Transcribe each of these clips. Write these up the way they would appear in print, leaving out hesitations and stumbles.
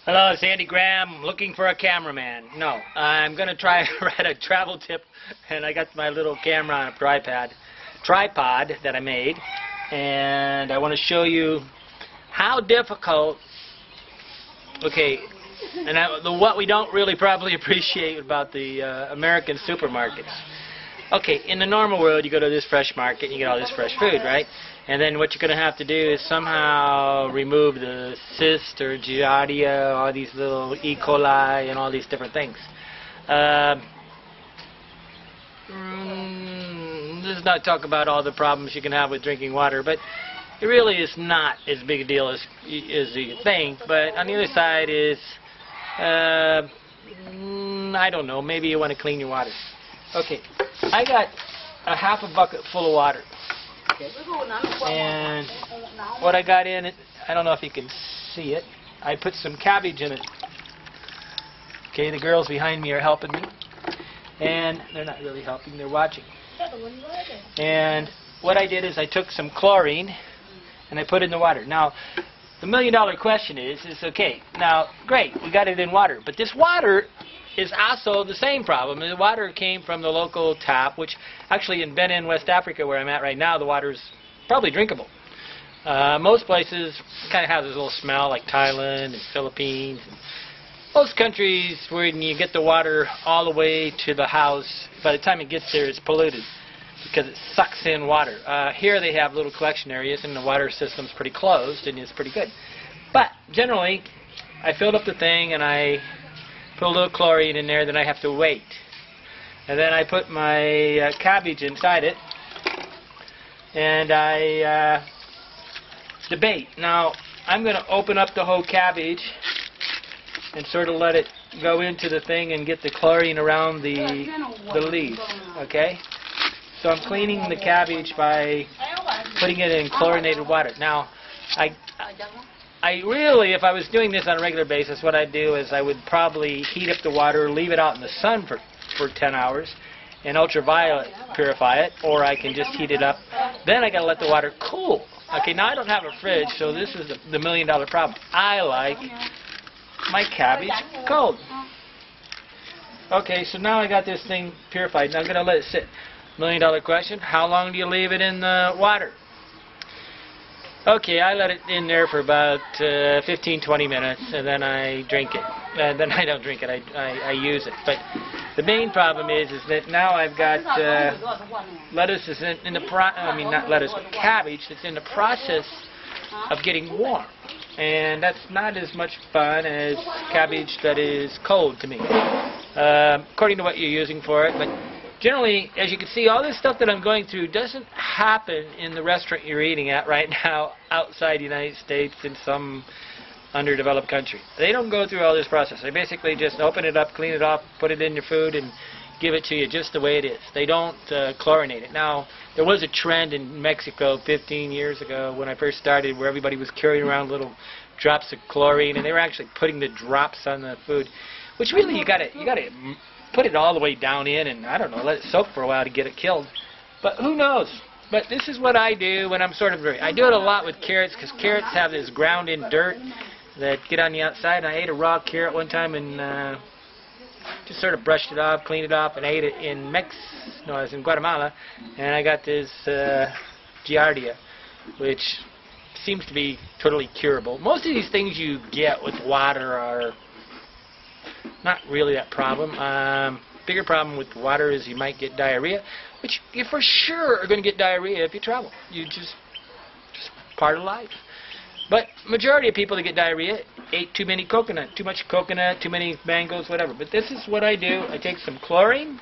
Hello, it's Andy Graham, looking for a cameraman. No, I'm going to try and write a travel tip, and I got my little camera on a tripod that I made, and I want to show you how difficult, and what we don't really probably appreciate about the American supermarkets. Okay, in the normal world, you go to this fresh market and you get all this fresh food, right? And then what you're going to have to do is somehow remove the cyst or giardia, all these little E. coli and all these different things. This is not talk about all the problems you can have with drinking water, but it really is not as big a deal as you think. But on the other side is, I don't know, maybe you want to clean your water. Okay, I got a half a bucket full of water. And what I got in it, I don't know if you can see it, I put some cabbage in it. Okay, the girls behind me are helping me. And they're not really helping, they're watching. And what I did is I took some chlorine and I put it in the water. Now, the million-dollar question is okay, now, great, we got it in water. But this water is also the same problem. The water came from the local tap, which actually in Benin, West Africa, where I'm at right now, the water is probably drinkable. Most places kind of have this little smell, like Thailand and Philippines. And most countries, when you get the water all the way to the house, by the time it gets there, it's polluted because it sucks in water. Here they have little collection areas, and the water system's pretty closed, and it's pretty good. But generally, I filled up the thing, and I put a little chlorine in there, then I have to wait. And then I put my cabbage inside it, and I debate. Now, I'm going to open up the whole cabbage and sort of let it go into the thing and get the chlorine around the leaves, okay? So I'm cleaning the cabbage by putting it in chlorinated water. Now, I really, if I was doing this on a regular basis, what I'd do is I would probably heat up the water, leave it out in the sun for 10 hours, and ultraviolet purify it, or I can just heat it up. Then I got to let the water cool. Okay, now I don't have a fridge, so this is the million-dollar problem. I like my cabbage cold. Okay, so now I got this thing purified. Now I'm going to let it sit. Million-dollar question, how long do you leave it in the water? Okay, I let it in there for about 15-20 minutes, and then I drink it. Then I don't drink it, I use it. But the main problem is that now I've got lettuce is in the not lettuce, but cabbage that's in the process of getting warm. And that's not as much fun as cabbage that is cold to me, according to what you're using for it. But generally, as you can see, all this stuff that I'm going through doesn't happen in the restaurant you're eating at right now outside the United States in some underdeveloped country. They don't go through all this process. They basically just open it up, clean it off, put it in your food, and give it to you just the way it is. They don't chlorinate it. Now, there was a trend in Mexico 15 years ago when I first started where everybody was carrying around little drops of chlorine, and they were actually putting the drops on the food, which really you got to put it all the way down in and, I don't know, let it soak for a while to get it killed. But who knows? But this is what I do when I'm sort of I do it a lot with carrots because carrots have this ground-in dirt that get on the outside. And I ate a raw carrot one time and just sort of brushed it off, cleaned it off, and ate it in I was in Guatemala, and I got this giardia, which seems to be totally curable. Most of these things you get with water are not really that problem. Bigger problem with water is you might get diarrhea, which you for sure are going to get diarrhea if you travel. You just part of life. But majority of people that get diarrhea ate too much coconut, too many mangoes, whatever. But this is what I do. I take some chlorine,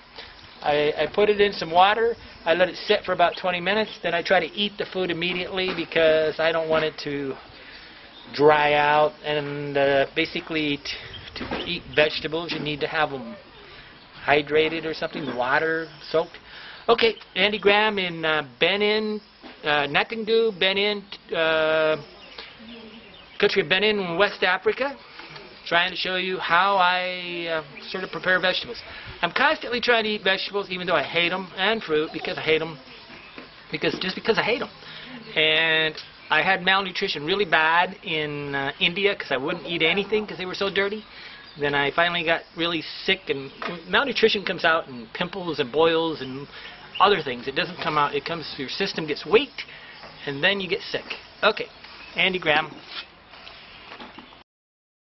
I put it in some water, I let it sit for about 20 minutes, then I try to eat the food immediately because I don't want it to dry out. And basically to eat vegetables, you need to have them hydrated or something, water soaked. Okay, Andy Graham in Benin, Natingu, Benin, country of Benin, West Africa, trying to show you how I sort of prepare vegetables. I'm constantly trying to eat vegetables, even though I hate them, and fruit because I hate them, because I hate them. And I had malnutrition really bad in India because I wouldn't eat anything because they were so dirty. Then I finally got really sick, and malnutrition comes out in pimples and boils and other things. It doesn't come out. It comes, your system gets weak, and then you get sick. Okay, Andy Graham.